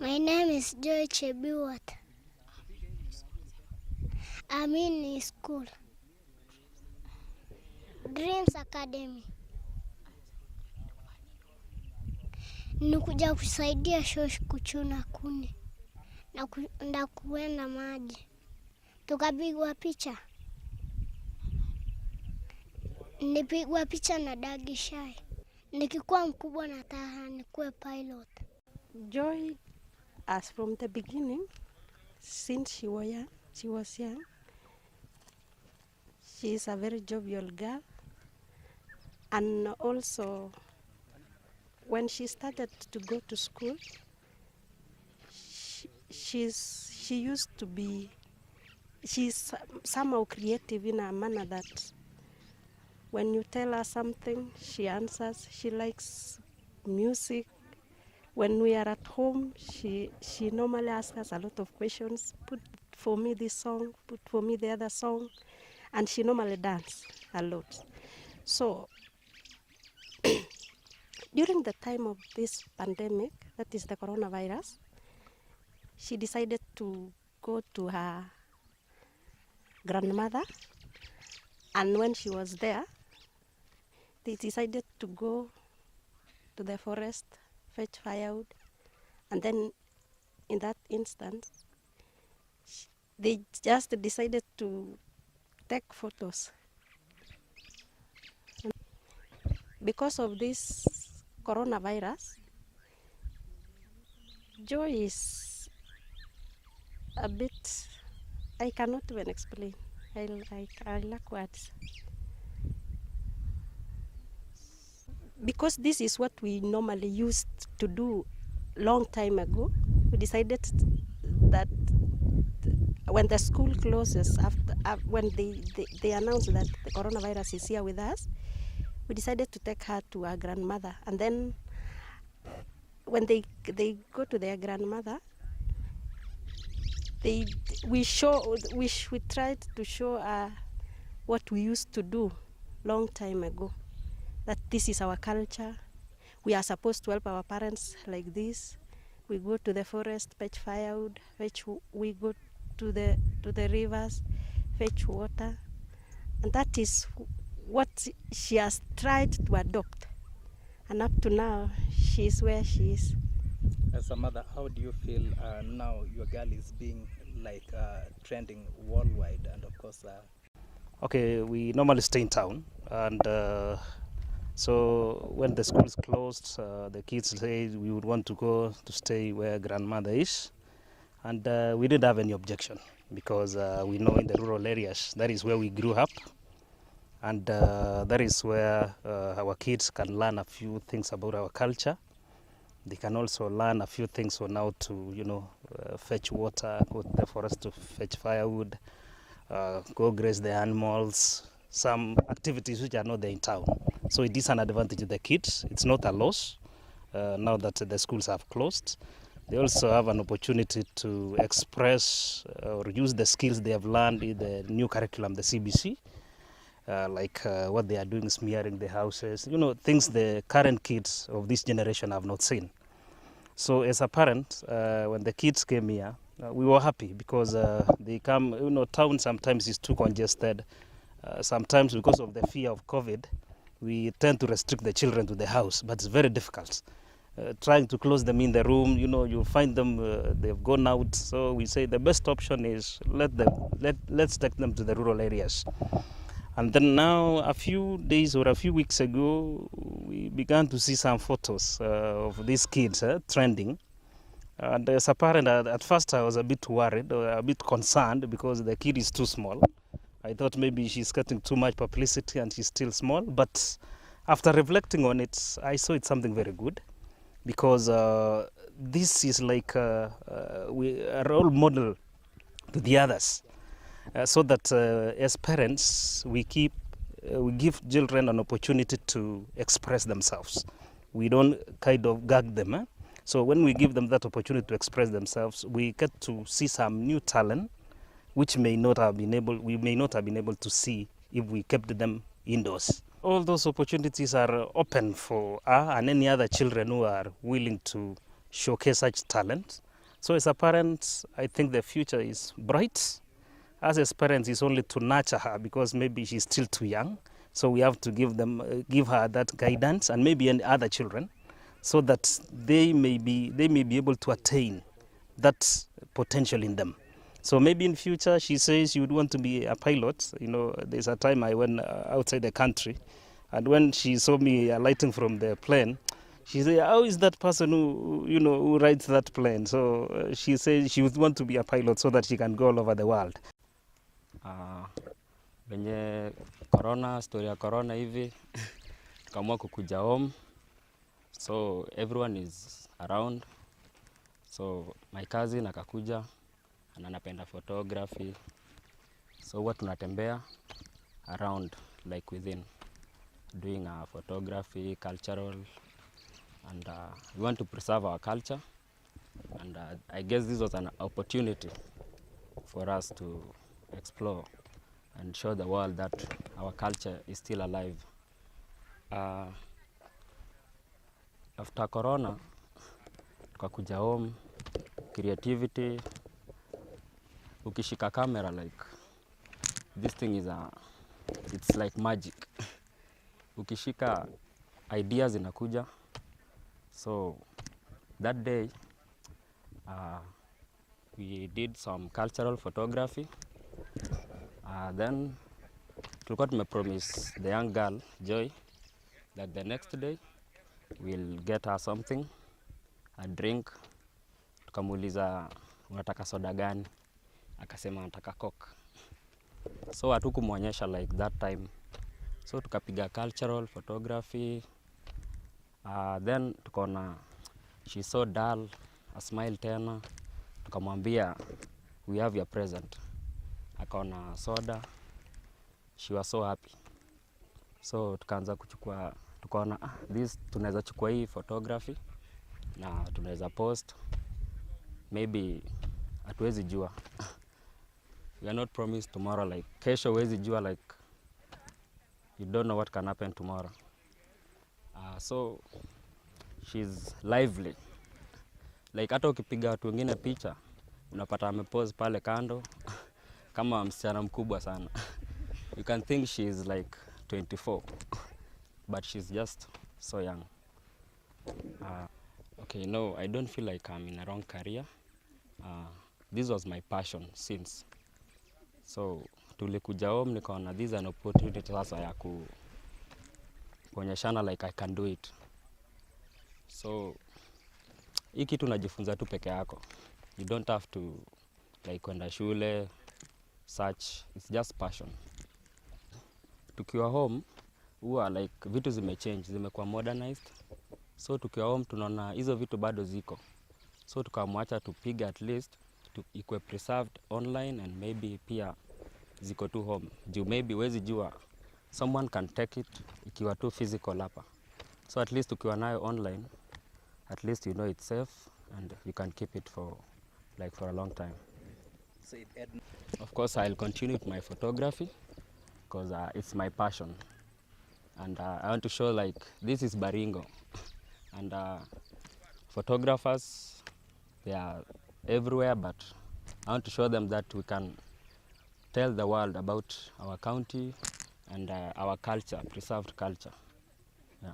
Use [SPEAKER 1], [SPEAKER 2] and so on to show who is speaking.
[SPEAKER 1] My name is Joy Chebiwat. I'm in school. Dreams Academy. Nikuja kusaidia shosh kuchuna kuni na kuenda maji. Tukapigwa picha. Nilipigwa picha na Dagi Shai. Nikikuwa mkubwa nataka nikuwe pilot.
[SPEAKER 2] Joy, as from the beginning, since she was young, she is a very jovial girl. And also, when she started to go to school, she's somehow creative in a manner that when you tell her something, she answers. She likes music. When we are at home, she normally asks us a lot of questions. Put for me this song, put for me the other song. And she normally dances a lot. So during the time of this pandemic, that is the coronavirus, she decided to go to her grandmother. And when she was there, they decided to go to the forest, fetch firewood, and then in that instance, they just decided to take photos. Because of this coronavirus, Joy is a bit, I cannot even explain. I lack words. Because this is what we normally used to do long time ago, we decided that when the school closes, when they announce that the coronavirus is here with us, we decided to take her to her grandmother. And then when they go to their grandmother, we tried to show her what we used to do long time ago. That this is our culture. We are supposed to help our parents like this. We go to the forest, fetch firewood, we go to the rivers, fetch water. And that is what she has tried to adopt. And up to now, she is where she is.
[SPEAKER 3] As a mother, how do you feel now your girl is being trending worldwide? And of course...
[SPEAKER 4] Okay, we normally stay in town. And so when the school is closed, the kids say we would want to go to stay where grandmother is. And we didn't have any objection because we know in the rural areas, that is where we grew up. And that is where our kids can learn a few things about our culture. They can also learn a few things on how to, fetch water, go to the forest to fetch firewood, go graze the animals, some activities which are not there in town. So it is an advantage to the kids. It's not a loss now that the schools have closed. They also have an opportunity to express or use the skills they have learned in the new curriculum, the CBC, like what they are doing, smearing the houses, things the current kids of this generation have not seen. So as a parent, when the kids came here, we were happy because they come, town sometimes is too congested. Sometimes because of the fear of COVID, we tend to restrict the children to the house, but it's very difficult. Trying to close them in the room, you find them, they've gone out. So we say the best option is let's take them to the rural areas. And then now, a few days or a few weeks ago, we began to see some photos of these kids trending. And as a parent, at first I was a bit worried or a bit concerned because the kid is too small. I thought maybe she's getting too much publicity and she's still small. But after reflecting on it, I saw it's something very good because this is like a role model to the others. So that as parents, we give children an opportunity to express themselves. We don't kind of gag them. So when we give them that opportunity to express themselves, we get to see some new talent, which we may not have been able to see if we kept them indoors. All those opportunities are open for her and any other children who are willing to showcase such talent. So as a parent, I think the future is bright. Us as parents is only to nurture her because maybe she's still too young. So we have to give her that guidance, and maybe any other children, so that they may be able to attain that potential in them. So maybe in future, she says she would want to be a pilot. You know, there's a time I went outside the country, and when she saw me alighting from the plane, she said, "How is that person who rides that plane?" So she says she would want to be a pilot so that she can go all over the world.
[SPEAKER 5] Venye story ya corona hivi tukaamua kukuja home, so everyone is around. So my cousin akakuja, na anapenda photography, so huwa tunatembea around like within doing photography, cultural, and we want to preserve our culture, and I guess this was an opportunity for us to explore and show the world that our culture is still alive. After corona tukakuja home, creativity, ukishika camera, like this thing is it's like magic. Ukishika ideas inakuja. So that day we did some cultural photography. Then tulikuwa tumepromise the young girl Joy that the next day we'll get her something, a drink. Tukamuuliza unataka soda gani, akasema anataka Coke. So hatukumuonyesha like that time, so tukapiga cultural photography. Then tukaona she's so dull, a smile tena, tukamwambia we have your present. Akaona soda, she was so happy. So tukaanza kuchukua, tukaona this tunaweza chukua hii photography na tunaweza post, maybe hatuwezi jua. We are not promised tomorrow, like kesho huwezi jua, like you don't know what can happen tomorrow. So she's lively, like hata ukipiga watu wengine picha unapata amepose pale kando kama msichana mkubwa sana. You can think she is like 24, but she's just so young. Okay, no, I don't feel like I'm in a wrong career. This was my passion since. So tulikuja home nikaona this is an opportunity sasa ya kuonyeshana like I can do it. So hii kitu unajifunza tu peke yako. You don't have to like kwenda shule, search, it's just passion. Tukiwa home huwa like vitu zimechange, zimekuwa modernized. So tukiwa home tunaona hizo vitu bado ziko. So tukamwacha tupiga at least ikuwe preserved online, and maybe pia ziko tu home. Juu maybe wezi jua someone can take it ikiwa tu physical hapa. So at least ukiwa nayo online, at least you know it's safe and you can keep it for a long time. Of course I'll continue with my photography because it's my passion, and I want to show like this is Baringo, and photographers, they are everywhere, but I want to show them that we can tell the world about our county and our culture, preserved culture. Yeah.